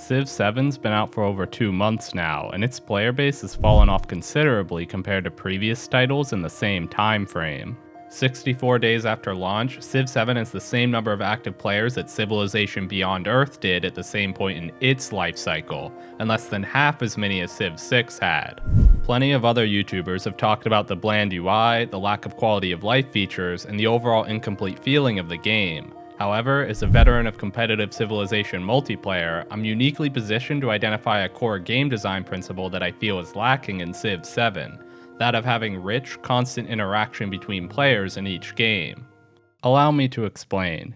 Civ 7's been out for over 2 months now, and its player base has fallen off considerably compared to previous titles in the same time frame. 64 days after launch, Civ 7 has the same number of active players that Civilization Beyond Earth did at the same point in its life cycle, and less than half as many as Civ 6 had. Plenty of other YouTubers have talked about the bland UI, the lack of quality of life features, and the overall incomplete feeling of the game. However, as a veteran of competitive Civilization multiplayer, I'm uniquely positioned to identify a core game design principle that I feel is lacking in Civ 7, that of having rich, constant interaction between players in each game. Allow me to explain.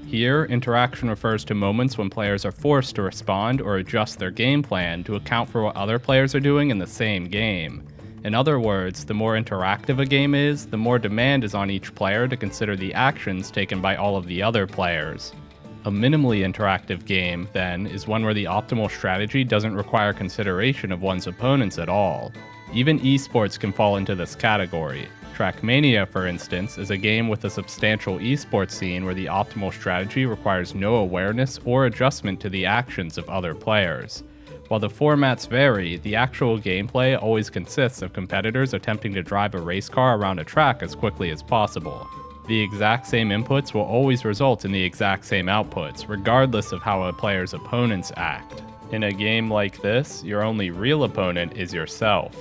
Here, interaction refers to moments when players are forced to respond or adjust their game plan to account for what other players are doing in the same game. In other words, the more interactive a game is, the more demand is on each player to consider the actions taken by all of the other players. A minimally interactive game, then, is one where the optimal strategy doesn't require consideration of one's opponents at all. Even esports can fall into this category. Trackmania, for instance, is a game with a substantial esports scene where the optimal strategy requires no awareness or adjustment to the actions of other players. While the formats vary, the actual gameplay always consists of competitors attempting to drive a race car around a track as quickly as possible. The exact same inputs will always result in the exact same outputs, regardless of how a player's opponents act. In a game like this, your only real opponent is yourself.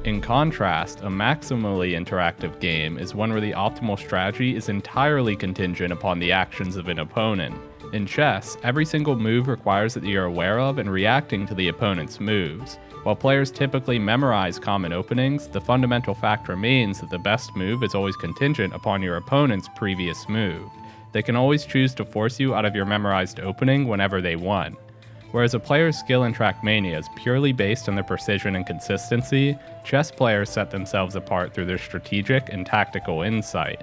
In contrast, a maximally interactive game is one where the optimal strategy is entirely contingent upon the actions of an opponent. In chess, every single move requires that you're aware of and reacting to the opponent's moves. While players typically memorize common openings, the fundamental fact remains that the best move is always contingent upon your opponent's previous move. They can always choose to force you out of your memorized opening whenever they want. Whereas a player's skill in Trackmania is purely based on their precision and consistency, chess players set themselves apart through their strategic and tactical insight.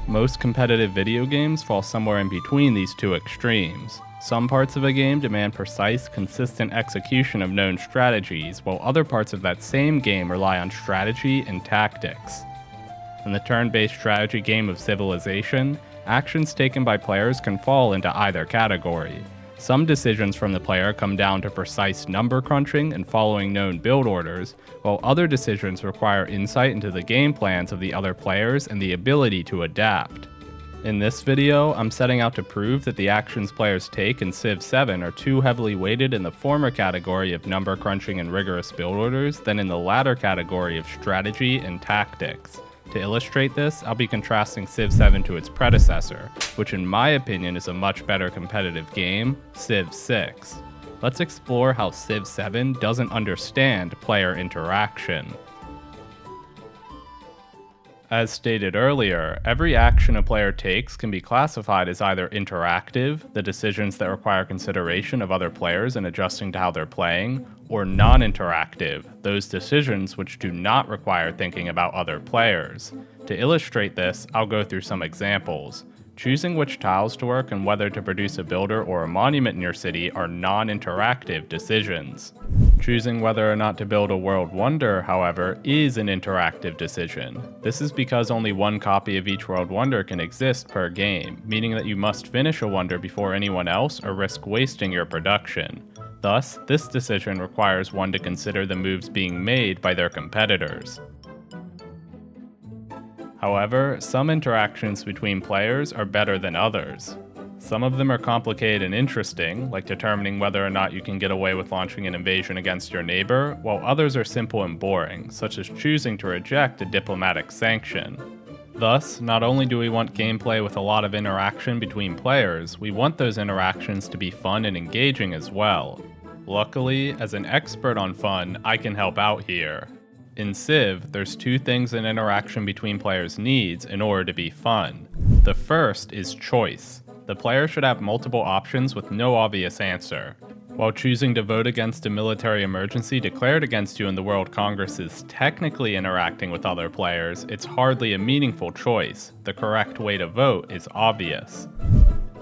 Most competitive video games fall somewhere in between these two extremes. Some parts of a game demand precise, consistent execution of known strategies, while other parts of that same game rely on strategy and tactics. In the turn-based strategy game of Civilization, actions taken by players can fall into either category. Some decisions from the player come down to precise number crunching and following known build orders, while other decisions require insight into the game plans of the other players and the ability to adapt. In this video, I'm setting out to prove that the actions players take in Civ 7 are too heavily weighted in the former category of number crunching and rigorous build orders than in the latter category of strategy and tactics. To illustrate this, I'll be contrasting Civ 7 to its predecessor, which in my opinion is a much better competitive game, Civ 6. Let's explore how Civ 7 doesn't understand player interaction. As stated earlier, every action a player takes can be classified as either interactive, the decisions that require consideration of other players and adjusting to how they're playing, or non-interactive, those decisions which do not require thinking about other players. To illustrate this, I'll go through some examples. Choosing which tiles to work and whether to produce a builder or a monument in your city are non-interactive decisions. Choosing whether or not to build a world wonder, however, is an interactive decision. This is because only one copy of each world wonder can exist per game, meaning that you must finish a wonder before anyone else or risk wasting your production. Thus, this decision requires one to consider the moves being made by their competitors. However, some interactions between players are better than others. Some of them are complicated and interesting, like determining whether or not you can get away with launching an invasion against your neighbor, while others are simple and boring, such as choosing to reject a diplomatic sanction. Thus, not only do we want gameplay with a lot of interaction between players, we want those interactions to be fun and engaging as well. Luckily, as an expert on fun, I can help out here. In Civ, there's two things an interaction between players needs in order to be fun. The first is choice. The player should have multiple options with no obvious answer. While choosing to vote against a military emergency declared against you in the World Congress is technically interacting with other players, it's hardly a meaningful choice. The correct way to vote is obvious.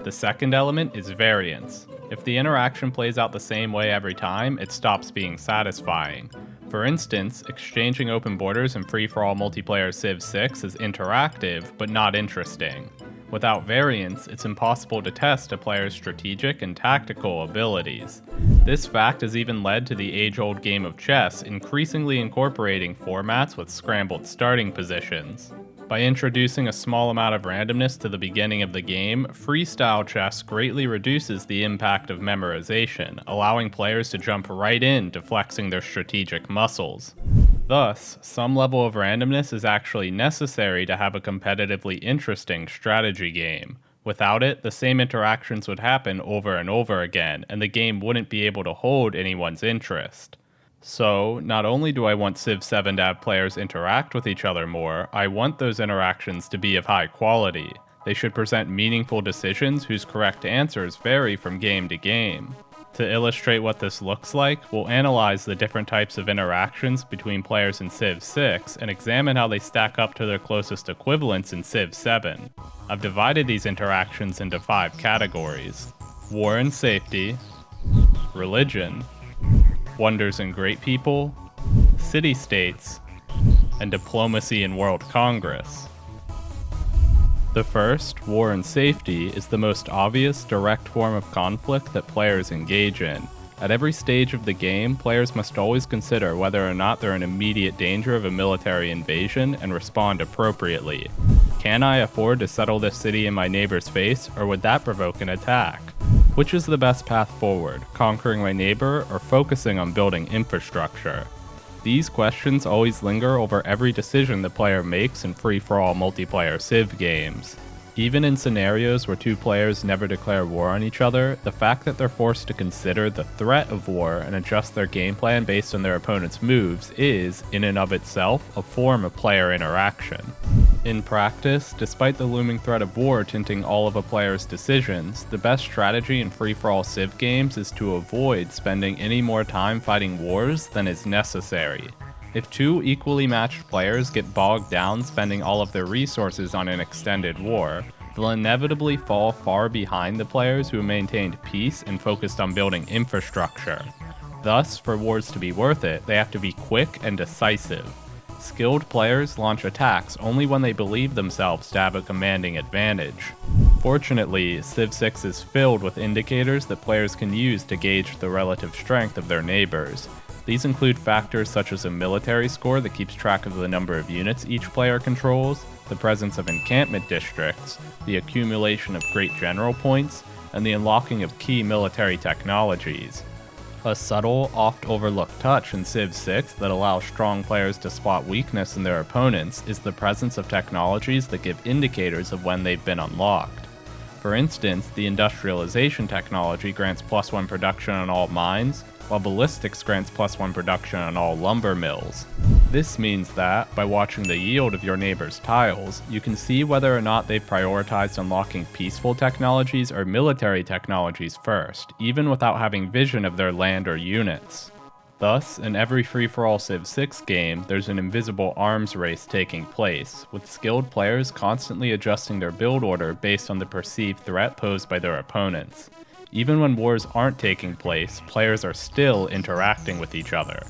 The second element is variance. If the interaction plays out the same way every time, it stops being satisfying. For instance, exchanging open borders in free-for-all multiplayer Civ 6 is interactive, but not interesting. Without variance, it's impossible to test a player's strategic and tactical abilities. This fact has even led to the age-old game of chess increasingly incorporating formats with scrambled starting positions. By introducing a small amount of randomness to the beginning of the game, freestyle chess greatly reduces the impact of memorization, allowing players to jump right into flexing their strategic muscles. Thus, some level of randomness is actually necessary to have a competitively interesting strategy game. Without it, the same interactions would happen over and over again, and the game wouldn't be able to hold anyone's interest. So, not only do I want Civ 7 to have players interact with each other more, I want those interactions to be of high quality. They should present meaningful decisions whose correct answers vary from game to game. To illustrate what this looks like, we'll analyze the different types of interactions between players in Civ 6 and examine how they stack up to their closest equivalents in Civ 7. I've divided these interactions into 5 categories: war and safety, religion, wonders and great people, city-states, and diplomacy and world congress. The first, war and safety, is the most obvious, direct form of conflict that players engage in. At every stage of the game, players must always consider whether or not they're in immediate danger of a military invasion and respond appropriately. Can I afford to settle this city in my neighbor's face, or would that provoke an attack? Which is the best path forward, conquering my neighbor or focusing on building infrastructure? These questions always linger over every decision the player makes in free-for-all multiplayer Civ games. Even in scenarios where two players never declare war on each other, the fact that they're forced to consider the threat of war and adjust their game plan based on their opponent's moves is, in and of itself, a form of player interaction. In practice, despite the looming threat of war tinting all of a player's decisions, the best strategy in free-for-all Civ games is to avoid spending any more time fighting wars than is necessary. If two equally matched players get bogged down spending all of their resources on an extended war, they'll inevitably fall far behind the players who maintained peace and focused on building infrastructure. Thus, for wars to be worth it, they have to be quick and decisive. Skilled players launch attacks only when they believe themselves to have a commanding advantage. Fortunately, Civ 6 is filled with indicators that players can use to gauge the relative strength of their neighbors. These include factors such as a military score that keeps track of the number of units each player controls, the presence of encampment districts, the accumulation of great general points, and the unlocking of key military technologies. A subtle, oft-overlooked touch in Civ 6 that allows strong players to spot weakness in their opponents is the presence of technologies that give indicators of when they've been unlocked. For instance, the industrialization technology grants +1 production on all mines, while ballistics grants +1 production on all lumber mills. This means that, by watching the yield of your neighbor's tiles, you can see whether or not they've prioritized unlocking peaceful technologies or military technologies first, even without having vision of their land or units. Thus, in every free-for-all Civ 6 game, there's an invisible arms race taking place, with skilled players constantly adjusting their build order based on the perceived threat posed by their opponents. Even when wars aren't taking place, players are still interacting with each other.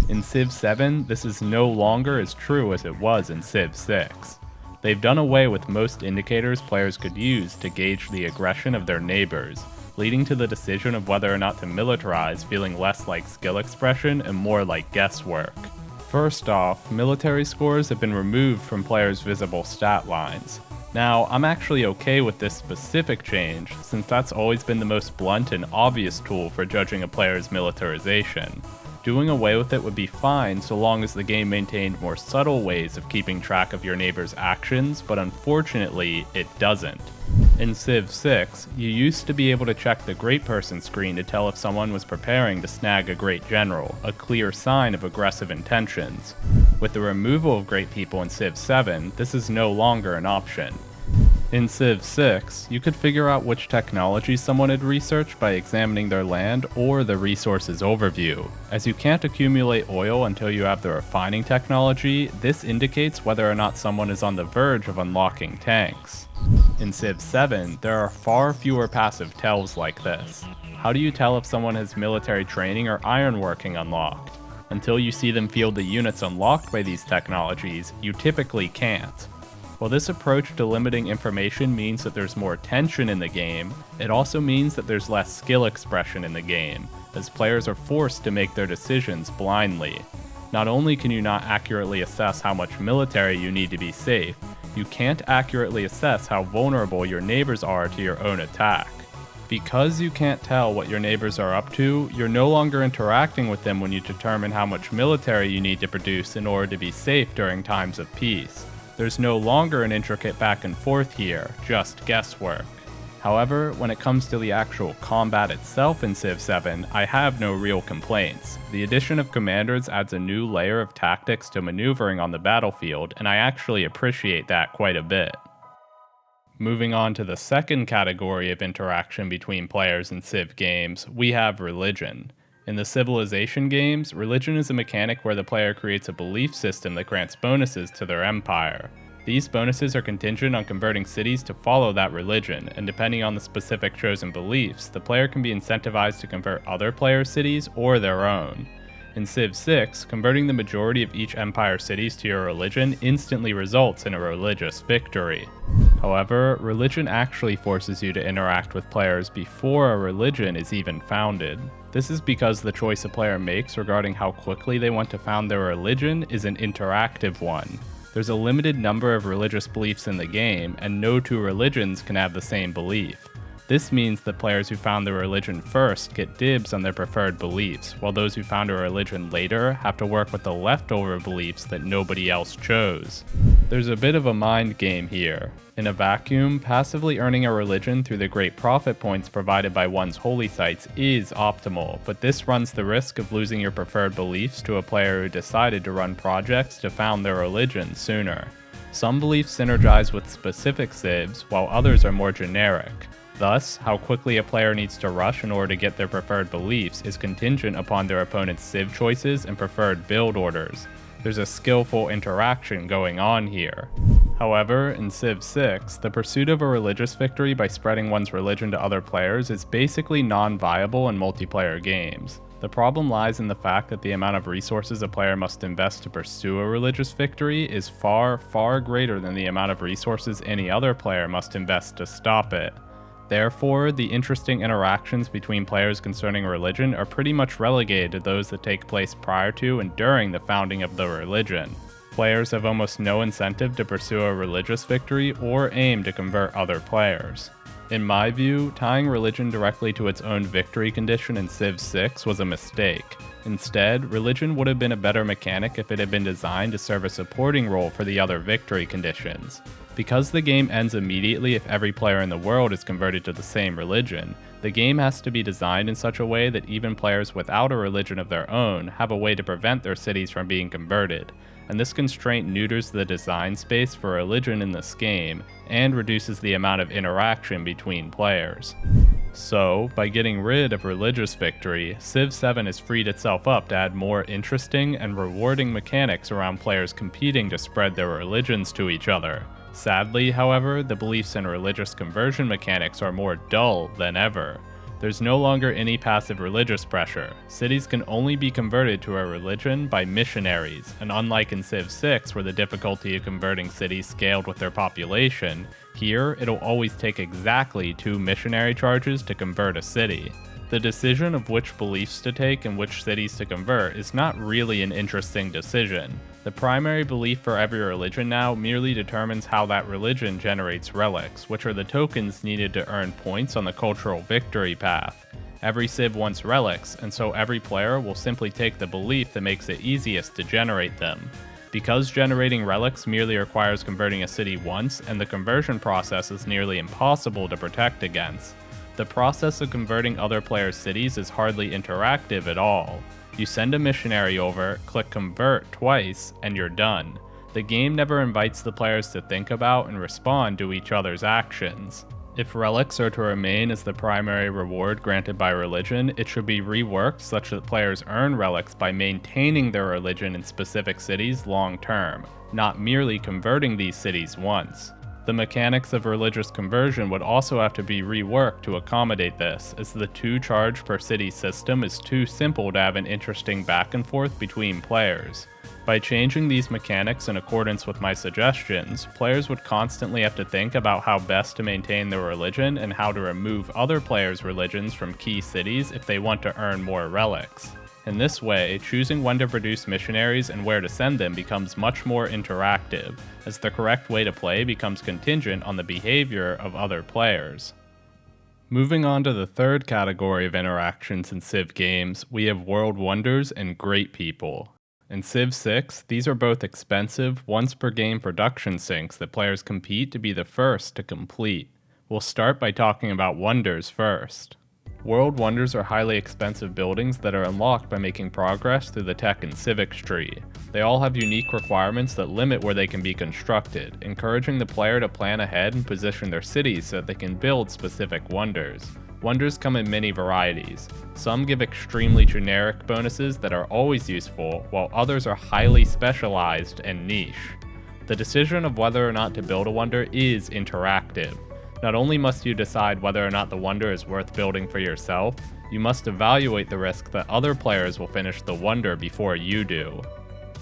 In Civ 7, this is no longer as true as it was in Civ 6. They've done away with most indicators players could use to gauge the aggression of their neighbors, leading to the decision of whether or not to militarize feeling less like skill expression and more like guesswork. First off, military scores have been removed from players' visible stat lines. Now, I'm actually okay with this specific change, since that's always been the most blunt and obvious tool for judging a player's militarization. Doing away with it would be fine so long as the game maintained more subtle ways of keeping track of your neighbor's actions, but unfortunately, it doesn't. In Civ 6, you used to be able to check the Great Person screen to tell if someone was preparing to snag a Great General, a clear sign of aggressive intentions. With the removal of Great People in Civ 7, this is no longer an option. In Civ 6, you could figure out which technology someone had researched by examining their land or the resources overview. As you can't accumulate oil until you have the refining technology, this indicates whether or not someone is on the verge of unlocking tanks. In Civ 7, there are far fewer passive tells like this. How do you tell if someone has military training or ironworking unlocked? Until you see them field the units unlocked by these technologies, you typically can't. While this approach to limiting information means that there's more tension in the game, it also means that there's less skill expression in the game, as players are forced to make their decisions blindly. Not only can you not accurately assess how much military you need to be safe, you can't accurately assess how vulnerable your neighbors are to your own attack. Because you can't tell what your neighbors are up to, you're no longer interacting with them when you determine how much military you need to produce in order to be safe during times of peace. There's no longer an intricate back and forth here, just guesswork. However, when it comes to the actual combat itself in Civ 7, I have no real complaints. The addition of commanders adds a new layer of tactics to maneuvering on the battlefield, and I actually appreciate that quite a bit. Moving on to the second category of interaction between players in Civ games, we have religion. In the Civilization games, religion is a mechanic where the player creates a belief system that grants bonuses to their empire. These bonuses are contingent on converting cities to follow that religion, and depending on the specific chosen beliefs, the player can be incentivized to convert other players' cities or their own. In Civ 6, converting the majority of each empire cities to your religion instantly results in a religious victory. However, religion actually forces you to interact with players before a religion is even founded. This is because the choice a player makes regarding how quickly they want to found their religion is an interactive one. There's a limited number of religious beliefs in the game, and no two religions can have the same belief. This means that players who found their religion first get dibs on their preferred beliefs, while those who found a religion later have to work with the leftover beliefs that nobody else chose. There's a bit of a mind game here. In a vacuum, passively earning a religion through the great profit points provided by one's holy sites is optimal, but this runs the risk of losing your preferred beliefs to a player who decided to run projects to found their religion sooner. Some beliefs synergize with specific civs, while others are more generic. Thus, how quickly a player needs to rush in order to get their preferred beliefs is contingent upon their opponent's civ choices and preferred build orders. There's a skillful interaction going on here. However, in Civ 6, the pursuit of a religious victory by spreading one's religion to other players is basically non-viable in multiplayer games. The problem lies in the fact that the amount of resources a player must invest to pursue a religious victory is far, far greater than the amount of resources any other player must invest to stop it. Therefore, the interesting interactions between players concerning religion are pretty much relegated to those that take place prior to and during the founding of the religion. Players have almost no incentive to pursue a religious victory or aim to convert other players. In my view, tying religion directly to its own victory condition in Civ 6 was a mistake. Instead, religion would have been a better mechanic if it had been designed to serve a supporting role for the other victory conditions. Because the game ends immediately if every player in the world is converted to the same religion, the game has to be designed in such a way that even players without a religion of their own have a way to prevent their cities from being converted, and this constraint neuters the design space for religion in this game and reduces the amount of interaction between players. So, by getting rid of religious victory, Civ 7 has freed itself up to add more interesting and rewarding mechanics around players competing to spread their religions to each other. Sadly, however, the beliefs and religious conversion mechanics are more dull than ever. There's no longer any passive religious pressure. Cities can only be converted to a religion by missionaries, and unlike in Civ 6 where the difficulty of converting cities scaled with their population, here it'll always take exactly 2 missionary charges to convert a city. The decision of which beliefs to take and which cities to convert is not really an interesting decision. The primary belief for every religion now merely determines how that religion generates relics, which are the tokens needed to earn points on the cultural victory path. Every civ wants relics, and so every player will simply take the belief that makes it easiest to generate them. Because generating relics merely requires converting a city once, and the conversion process is nearly impossible to protect against, the process of converting other players' cities is hardly interactive at all. You send a missionary over, click convert twice, and you're done. The game never invites the players to think about and respond to each other's actions. If relics are to remain as the primary reward granted by religion, it should be reworked such that players earn relics by maintaining their religion in specific cities long term, not merely converting these cities once. The mechanics of religious conversion would also have to be reworked to accommodate this, as the 2 charge per city system is too simple to have an interesting back and forth between players. By changing these mechanics in accordance with my suggestions, players would constantly have to think about how best to maintain their religion and how to remove other players' religions from key cities if they want to earn more relics. In this way, choosing when to produce missionaries and where to send them becomes much more interactive, as the correct way to play becomes contingent on the behavior of other players. Moving on to the third category of interactions in Civ games, we have World Wonders and Great People. In Civ 6, these are both expensive, once-per-game production sinks that players compete to be the first to complete. We'll start by talking about Wonders first. World Wonders are highly expensive buildings that are unlocked by making progress through the tech and civics tree. They all have unique requirements that limit where they can be constructed, encouraging the player to plan ahead and position their cities so that they can build specific wonders. Wonders come in many varieties. Some give extremely generic bonuses that are always useful, while others are highly specialized and niche. The decision of whether or not to build a wonder is interactive. Not only must you decide whether or not the wonder is worth building for yourself, you must evaluate the risk that other players will finish the wonder before you do.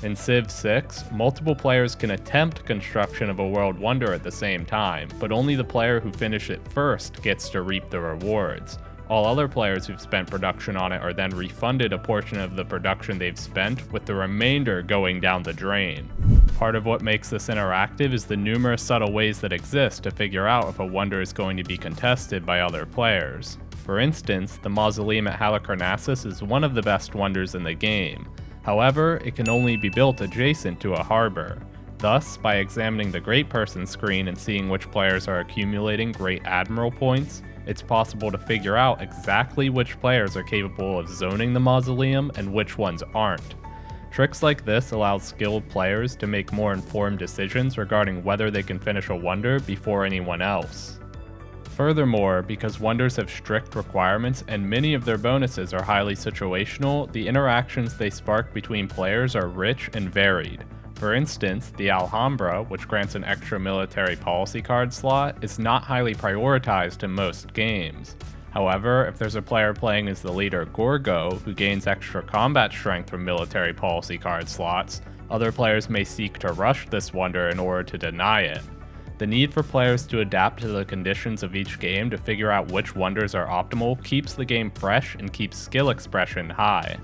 In Civ 6, multiple players can attempt construction of a world wonder at the same time, but only the player who finishes it first gets to reap the rewards. All other players who've spent production on it are then refunded a portion of the production they've spent, with the remainder going down the drain. Part of what makes this interactive is the numerous subtle ways that exist to figure out if a wonder is going to be contested by other players. For instance, the mausoleum at Halicarnassus is one of the best wonders in the game. However, it can only be built adjacent to a harbor. Thus, by examining the Great Person screen and seeing which players are accumulating Great Admiral points, it's possible to figure out exactly which players are capable of zoning the mausoleum and which ones aren't. Tricks like this allow skilled players to make more informed decisions regarding whether they can finish a wonder before anyone else. Furthermore, because wonders have strict requirements and many of their bonuses are highly situational, the interactions they spark between players are rich and varied. For instance, the Alhambra, which grants an extra military policy card slot, is not highly prioritized in most games. However, if there's a player playing as the leader Gorgo, who gains extra combat strength from military policy card slots, other players may seek to rush this wonder in order to deny it. The need for players to adapt to the conditions of each game to figure out which wonders are optimal keeps the game fresh and keeps skill expression high.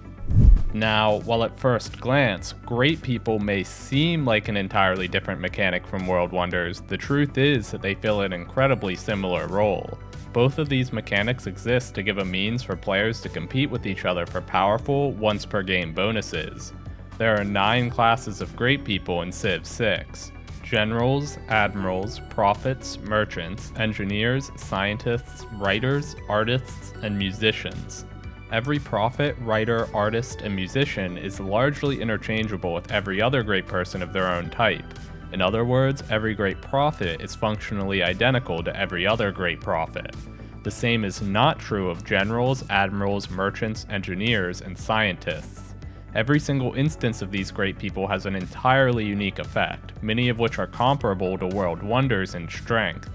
Now, while at first glance, Great People may seem like an entirely different mechanic from World Wonders, the truth is that they fill an incredibly similar role. Both of these mechanics exist to give a means for players to compete with each other for powerful, once-per-game bonuses. There are 9 classes of Great People in Civ 6. Generals, admirals, prophets, merchants, engineers, scientists, writers, artists, and musicians. Every prophet, writer, artist, and musician is largely interchangeable with every other great person of their own type. In other words, every great prophet is functionally identical to every other great prophet. The same is not true of generals, admirals, merchants, engineers, and scientists. Every single instance of these great people has an entirely unique effect, many of which are comparable to World Wonders in strength.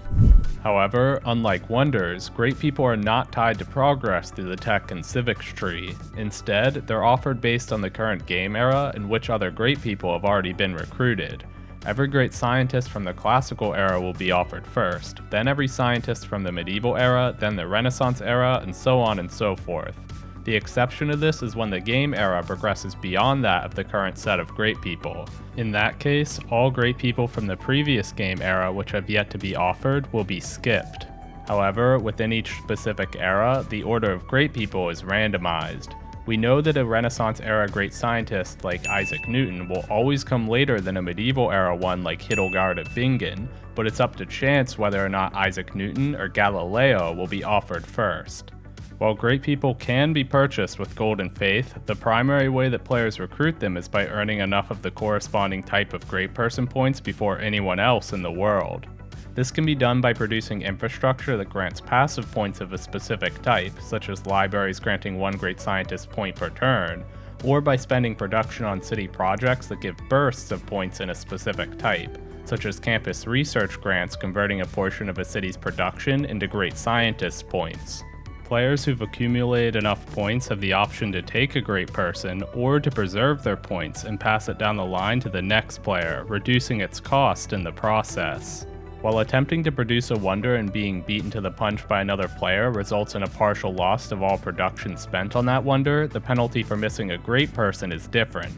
However, unlike Wonders, Great People are not tied to progress through the tech and civics tree. Instead, they're offered based on the current game era and which other Great People have already been recruited. Every great scientist from the classical era will be offered first, then every scientist from the medieval era, then the Renaissance era, and so on and so forth. The exception to this is when the game era progresses beyond that of the current set of Great People. In that case, all Great People from the previous game era which have yet to be offered will be skipped. However, within each specific era, the order of Great People is randomized. We know that a Renaissance era great scientist like Isaac Newton will always come later than a medieval era one like Hildegard of Bingen, but it's up to chance whether or not Isaac Newton or Galileo will be offered first. While Great People can be purchased with Gold and Faith, the primary way that players recruit them is by earning enough of the corresponding type of Great Person points before anyone else in the world. This can be done by producing infrastructure that grants passive points of a specific type, such as libraries granting 1 Great Scientist point per turn, or by spending production on city projects that give bursts of points in a specific type, such as campus research grants converting a portion of a city's production into great scientist points. Players who've accumulated enough points have the option to take a great person or to preserve their points and pass it down the line to the next player, reducing its cost in the process. While attempting to produce a wonder and being beaten to the punch by another player results in a partial loss of all production spent on that wonder, the penalty for missing a great person is different.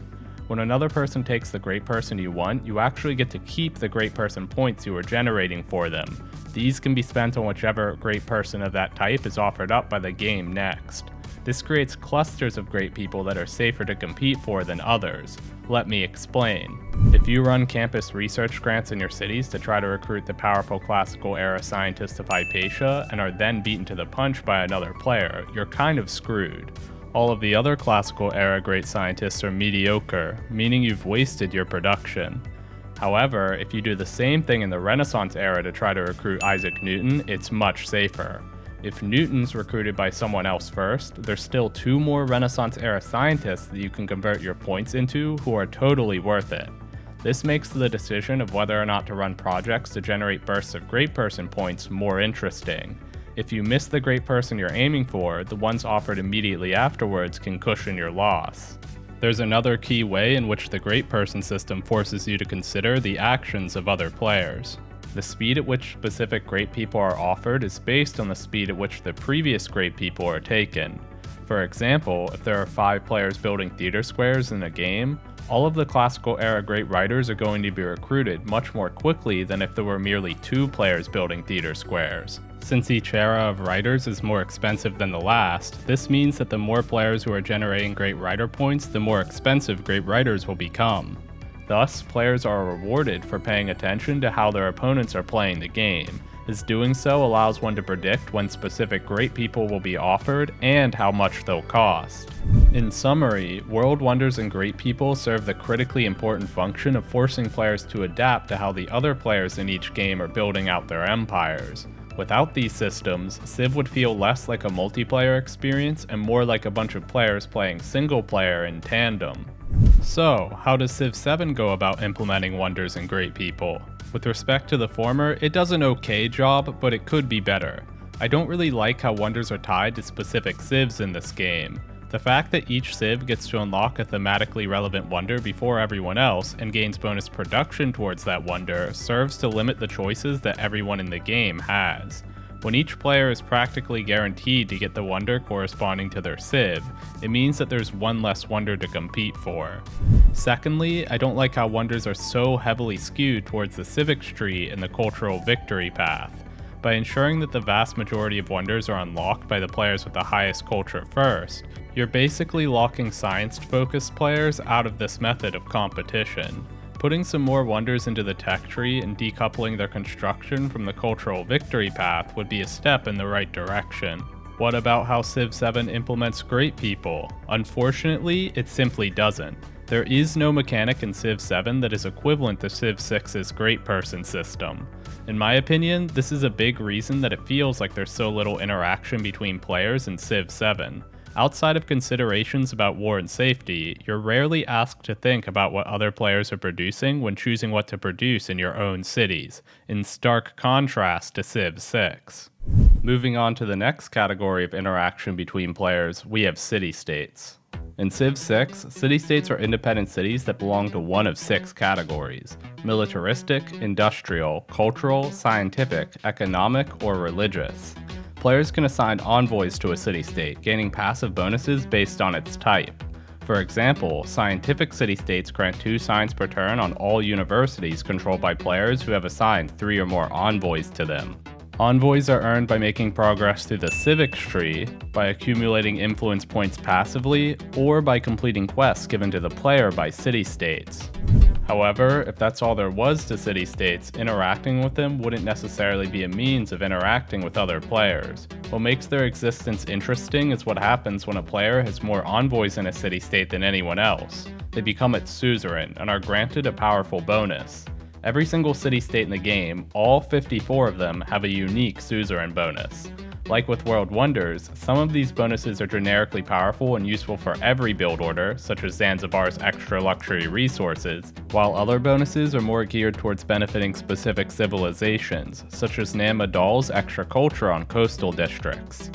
When another person takes the great person you want, you actually get to keep the great person points you were generating for them. These can be spent on whichever great person of that type is offered up by the game next. This creates clusters of great people that are safer to compete for than others. Let me explain. If you run campus research grants in your cities to try to recruit the powerful classical era scientists of Hypatia and are then beaten to the punch by another player, you're kind of screwed. All of the other classical era great scientists are mediocre, meaning you've wasted your production. However, if you do the same thing in the Renaissance era to try to recruit Isaac Newton, it's much safer. If Newton's recruited by someone else first, there's still 2 more Renaissance era scientists that you can convert your points into who are totally worth it. This makes the decision of whether or not to run projects to generate bursts of great person points more interesting. If you miss the great person you're aiming for, the ones offered immediately afterwards can cushion your loss. There's another key way in which the great person system forces you to consider the actions of other players. The speed at which specific great people are offered is based on the speed at which the previous great people are taken. For example, if there are 5 players building theater squares in a game, all of the classical era great writers are going to be recruited much more quickly than if there were merely 2 players building theater squares. Since each era of writers is more expensive than the last, this means that the more players who are generating great writer points, the more expensive great writers will become. Thus, players are rewarded for paying attention to how their opponents are playing the game, as doing so allows one to predict when specific great people will be offered and how much they'll cost. In summary, World Wonders and Great People serve the critically important function of forcing players to adapt to how the other players in each game are building out their empires. Without these systems, Civ would feel less like a multiplayer experience and more like a bunch of players playing single player in tandem. So, how does Civ 7 go about implementing Wonders and Great People? With respect to the former, it does an okay job, but it could be better. I don't really like how Wonders are tied to specific Civs in this game. The fact that each Civ gets to unlock a thematically relevant wonder before everyone else and gains bonus production towards that wonder serves to limit the choices that everyone in the game has. When each player is practically guaranteed to get the wonder corresponding to their Civ, it means that there's one less wonder to compete for. Secondly, I don't like how wonders are so heavily skewed towards the civics tree and the cultural victory path. By ensuring that the vast majority of wonders are unlocked by the players with the highest culture first, you're basically locking science-focused players out of this method of competition. Putting some more wonders into the tech tree and decoupling their construction from the cultural victory path would be a step in the right direction. What about how Civ 7 implements great people? Unfortunately, it simply doesn't. There is no mechanic in Civ 7 that is equivalent to Civ 6's great person system. In my opinion, this is a big reason that it feels like there's so little interaction between players in Civ 7. Outside of considerations about war and safety, you're rarely asked to think about what other players are producing when choosing what to produce in your own cities, in stark contrast to Civ 6. Moving on to the next category of interaction between players, we have city-states. In Civ 6, city-states are independent cities that belong to one of 6 categories: militaristic, industrial, cultural, scientific, economic, or religious. Players can assign envoys to a city-state, gaining passive bonuses based on its type. For example, scientific city-states grant 2 science per turn on all universities controlled by players who have assigned 3 or more envoys to them. Envoys are earned by making progress through the civics tree, by accumulating influence points passively, or by completing quests given to the player by city-states. However, if that's all there was to city-states, interacting with them wouldn't necessarily be a means of interacting with other players. What makes their existence interesting is what happens when a player has more envoys in a city-state than anyone else. They become its suzerain and are granted a powerful bonus. Every single city-state in the game, all 54 of them, have a unique suzerain bonus. Like with World Wonders, some of these bonuses are generically powerful and useful for every build order, such as Zanzibar's extra luxury resources, while other bonuses are more geared towards benefiting specific civilizations, such as Nam Madal's extra culture on coastal districts.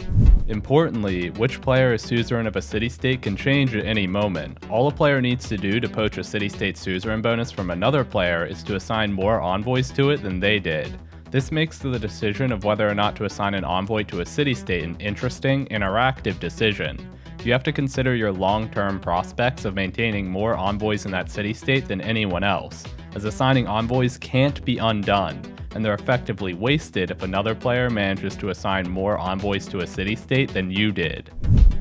Importantly, which player is suzerain of a city-state can change at any moment. All a player needs to do to poach a city-state suzerain bonus from another player is to assign more envoys to it than they did. This makes the decision of whether or not to assign an envoy to a city-state an interesting, interactive decision. You have to consider your long-term prospects of maintaining more envoys in that city-state than anyone else, as assigning envoys can't be undone, and they're effectively wasted if another player manages to assign more envoys to a city-state than you did.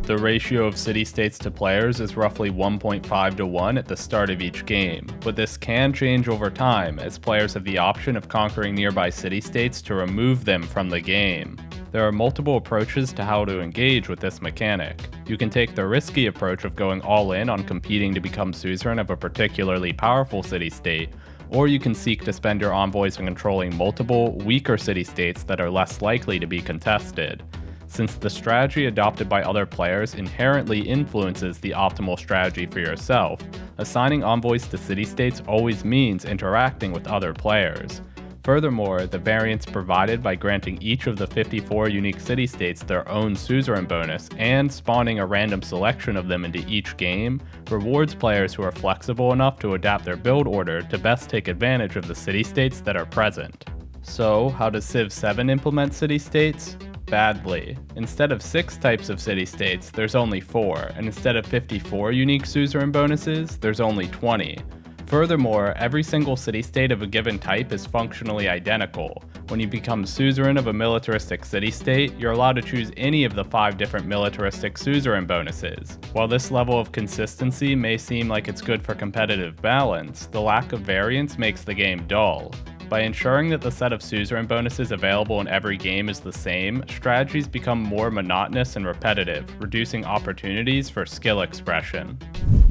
The ratio of city-states to players is roughly 1.5 to 1 at the start of each game, but this can change over time as players have the option of conquering nearby city-states to remove them from the game. There are multiple approaches to how to engage with this mechanic. You can take the risky approach of going all in on competing to become suzerain of a particularly powerful city-state, or you can seek to spend your envoys on controlling multiple, weaker city-states that are less likely to be contested. Since the strategy adopted by other players inherently influences the optimal strategy for yourself, assigning envoys to city-states always means interacting with other players. Furthermore, the variance provided by granting each of the 54 unique city-states their own suzerain bonus and spawning a random selection of them into each game rewards players who are flexible enough to adapt their build order to best take advantage of the city-states that are present. So, how does Civ 7 implement city-states? Badly. Instead of 6 types of city-states, there's only 4, and instead of 54 unique suzerain bonuses, there's only 20. Furthermore, every single city-state of a given type is functionally identical. When you become suzerain of a militaristic city-state, you're allowed to choose any of the 5 different militaristic suzerain bonuses. While this level of consistency may seem like it's good for competitive balance, the lack of variance makes the game dull. By ensuring that the set of suzerain bonuses available in every game is the same, strategies become more monotonous and repetitive, reducing opportunities for skill expression.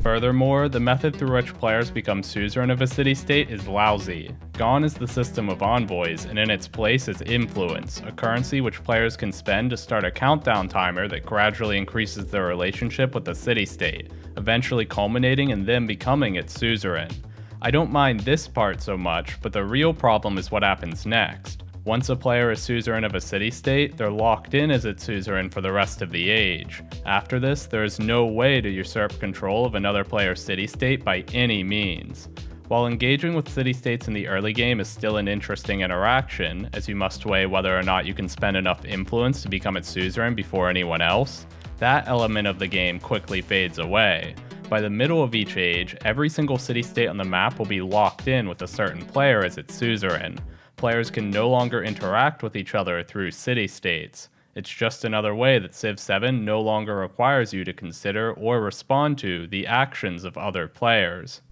Furthermore, the method through which players become suzerain of a city-state is lousy. Gone is the system of envoys, and in its place is influence, a currency which players can spend to start a countdown timer that gradually increases their relationship with the city-state, eventually culminating in them becoming its suzerain. I don't mind this part so much, but the real problem is what happens next. Once a player is suzerain of a city-state, they're locked in as its suzerain for the rest of the age. After this, there is no way to usurp control of another player's city-state by any means. While engaging with city-states in the early game is still an interesting interaction, as you must weigh whether or not you can spend enough influence to become its suzerain before anyone else, that element of the game quickly fades away. By the middle of each age, every single city-state on the map will be locked in with a certain player as its suzerain. Players can no longer interact with each other through city-states. It's just another way that Civ 7 no longer requires you to consider or respond to the actions of other players.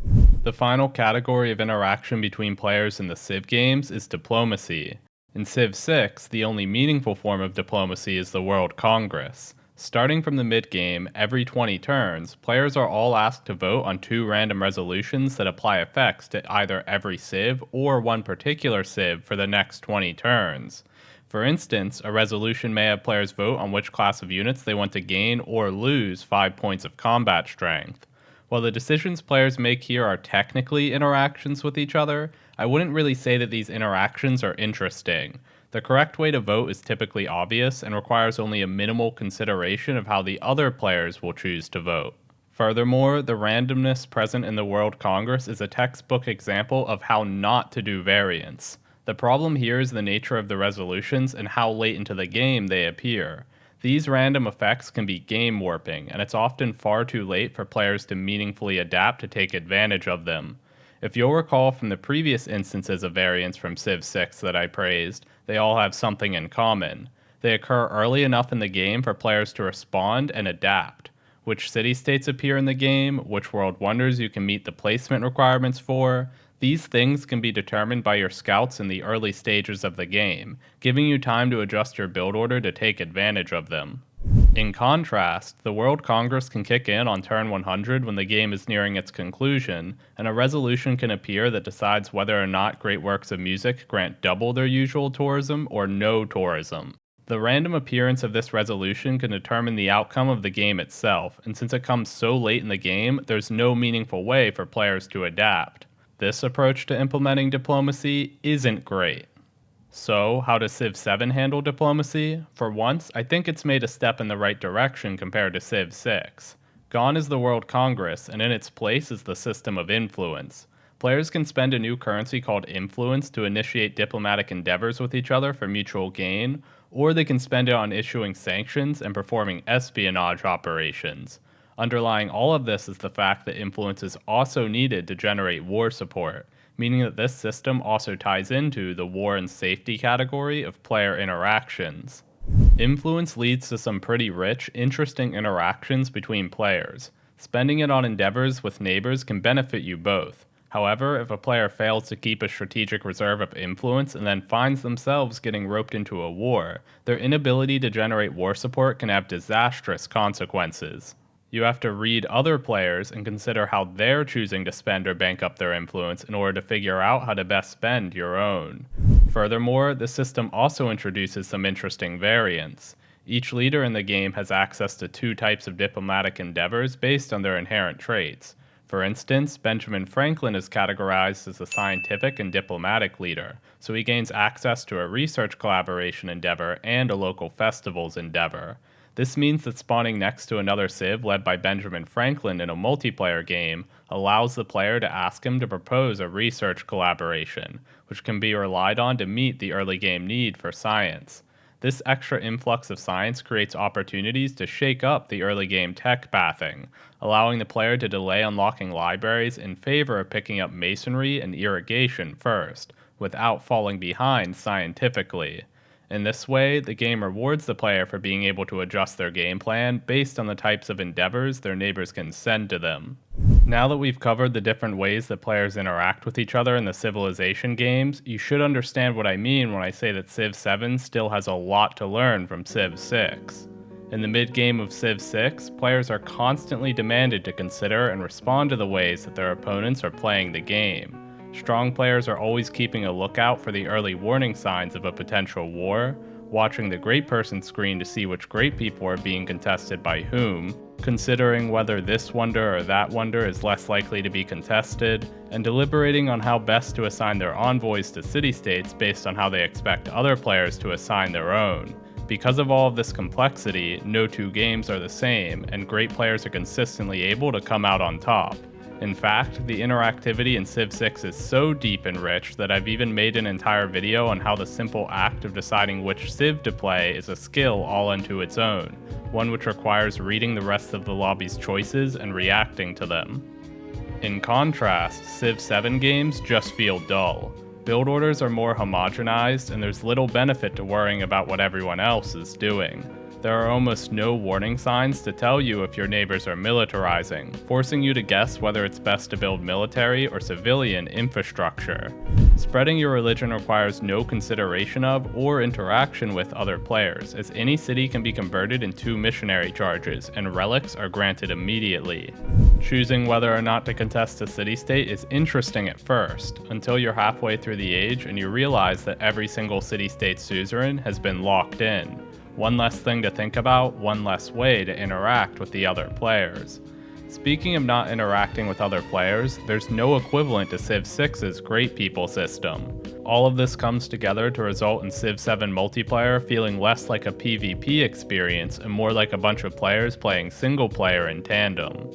The final category of interaction between players in the Civ games is diplomacy. In Civ 6, the only meaningful form of diplomacy is the World Congress. Starting from the mid-game, every 20 turns, players are all asked to vote on 2 random resolutions that apply effects to either every civ or one particular civ for the next 20 turns. For instance, a resolution may have players vote on which class of units they want to gain or lose 5 points of combat strength. While the decisions players make here are technically interactions with each other, I wouldn't really say that these interactions are interesting. The correct way to vote is typically obvious and requires only a minimal consideration of how the other players will choose to vote. Furthermore, the randomness present in the World Congress is a textbook example of how not to do variance. The problem here is the nature of the resolutions and how late into the game they appear. These random effects can be game warping, and it's often far too late for players to meaningfully adapt to take advantage of them. If you'll recall from the previous instances of variance from Civ 6 that I praised, they all have something in common. They occur early enough in the game for players to respond and adapt. Which city-states appear in the game, which world wonders you can meet the placement requirements for, these things can be determined by your scouts in the early stages of the game, giving you time to adjust your build order to take advantage of them. In contrast, the World Congress can kick in on turn 100 when the game is nearing its conclusion, and a resolution can appear that decides whether or not great works of music grant double their usual tourism or no tourism. The random appearance of this resolution can determine the outcome of the game itself, and since it comes so late in the game, there's no meaningful way for players to adapt. This approach to implementing diplomacy isn't great. So, how does Civ 7 handle diplomacy? For once, I think it's made a step in the right direction compared to Civ 6. Gone is the World Congress, and in its place is the system of influence. Players can spend a new currency called influence to initiate diplomatic endeavors with each other for mutual gain, or they can spend it on issuing sanctions and performing espionage operations. Underlying all of this is the fact that influence is also needed to generate war support, meaning that this system also ties into the war and safety category of player interactions. Influence leads to some pretty rich, interesting interactions between players. Spending it on endeavors with neighbors can benefit you both. However, if a player fails to keep a strategic reserve of influence and then finds themselves getting roped into a war, their inability to generate war support can have disastrous consequences. You have to read other players and consider how they're choosing to spend or bank up their influence in order to figure out how to best spend your own. Furthermore, the system also introduces some interesting variants. Each leader in the game has access to 2 types of diplomatic endeavors based on their inherent traits. For instance, Benjamin Franklin is categorized as a scientific and diplomatic leader, so he gains access to a research collaboration endeavor and a local festivals endeavor. This means that spawning next to another Civ led by Benjamin Franklin in a multiplayer game allows the player to ask him to propose a research collaboration, which can be relied on to meet the early game need for science. This extra influx of science creates opportunities to shake up the early game tech pathing, allowing the player to delay unlocking libraries in favor of picking up masonry and irrigation first, without falling behind scientifically. In this way, the game rewards the player for being able to adjust their game plan based on the types of endeavors their neighbors can send to them. Now that we've covered the different ways that players interact with each other in the Civilization games, you should understand what I mean when I say that Civ 7 still has a lot to learn from Civ 6. In the mid-game of Civ 6, players are constantly demanded to consider and respond to the ways that their opponents are playing the game. Strong players are always keeping a lookout for the early warning signs of a potential war, watching the great person screen to see which great people are being contested by whom, considering whether this wonder or that wonder is less likely to be contested, and deliberating on how best to assign their envoys to city-states based on how they expect other players to assign their own. Because of all of this complexity, no 2 games are the same, and great players are consistently able to come out on top. In fact, the interactivity in Civ 6 is so deep and rich that I've even made an entire video on how the simple act of deciding which Civ to play is a skill all unto its own, one which requires reading the rest of the lobby's choices and reacting to them. In contrast, Civ 7 games just feel dull. Build orders are more homogenized, and there's little benefit to worrying about what everyone else is doing. There are almost no warning signs to tell you if your neighbors are militarizing, forcing you to guess whether it's best to build military or civilian infrastructure. Spreading your religion requires no consideration of or interaction with other players, as any city can be converted into missionary charges, and relics are granted immediately. Choosing whether or not to contest a city-state is interesting at first, until you're halfway through the age and you realize that every single city-state suzerain has been locked in. One less thing to think about, one less way to interact with the other players. Speaking of not interacting with other players, there's no equivalent to Civ 6's Great People system. All of this comes together to result in Civ 7 multiplayer feeling less like a PvP experience and more like a bunch of players playing single player in tandem.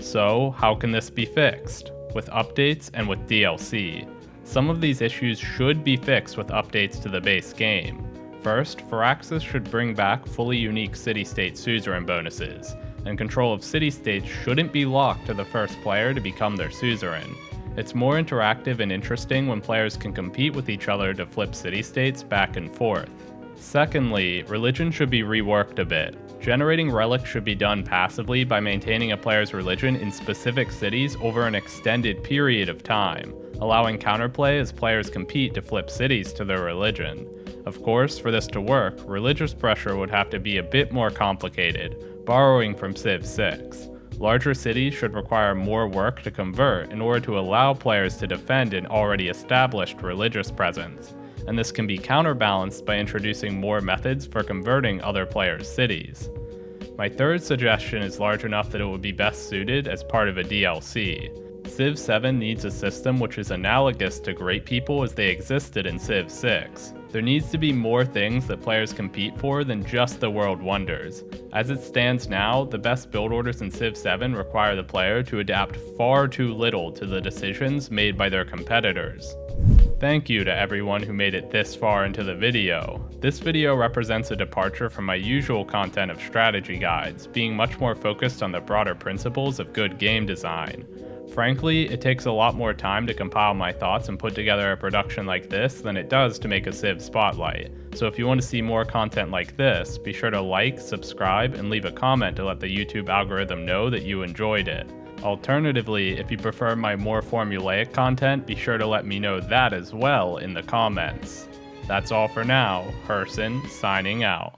So, how can this be fixed? With updates and with DLC. Some of these issues should be fixed with updates to the base game. First, Firaxis should bring back fully unique city-state suzerain bonuses, and control of city-states shouldn't be locked to the first player to become their suzerain. It's more interactive and interesting when players can compete with each other to flip city-states back and forth. Secondly, religion should be reworked a bit. Generating relics should be done passively by maintaining a player's religion in specific cities over an extended period of time, allowing counterplay as players compete to flip cities to their religion. Of course, for this to work, religious pressure would have to be a bit more complicated, borrowing from Civ 6. Larger cities should require more work to convert in order to allow players to defend an already established religious presence. and this can be counterbalanced by introducing more methods for converting other players' cities. My third suggestion is large enough that it would be best suited as part of a DLC. Civ 7 needs a system which is analogous to Great People as they existed in Civ 6. There needs to be more things that players compete for than just the world wonders. As it stands now, the best build orders in Civ 7 require the player to adapt far too little to the decisions made by their competitors. Thank you to everyone who made it this far into the video. This video represents a departure from my usual content of strategy guides, being much more focused on the broader principles of good game design. Frankly, it takes a lot more time to compile my thoughts and put together a production like this than it does to make a Civ Spotlight. So if you want to see more content like this, be sure to like, subscribe, and leave a comment to let the YouTube algorithm know that you enjoyed it. Alternatively, if you prefer my more formulaic content, be sure to let me know that as well in the comments. That's all for now. Herson, signing out.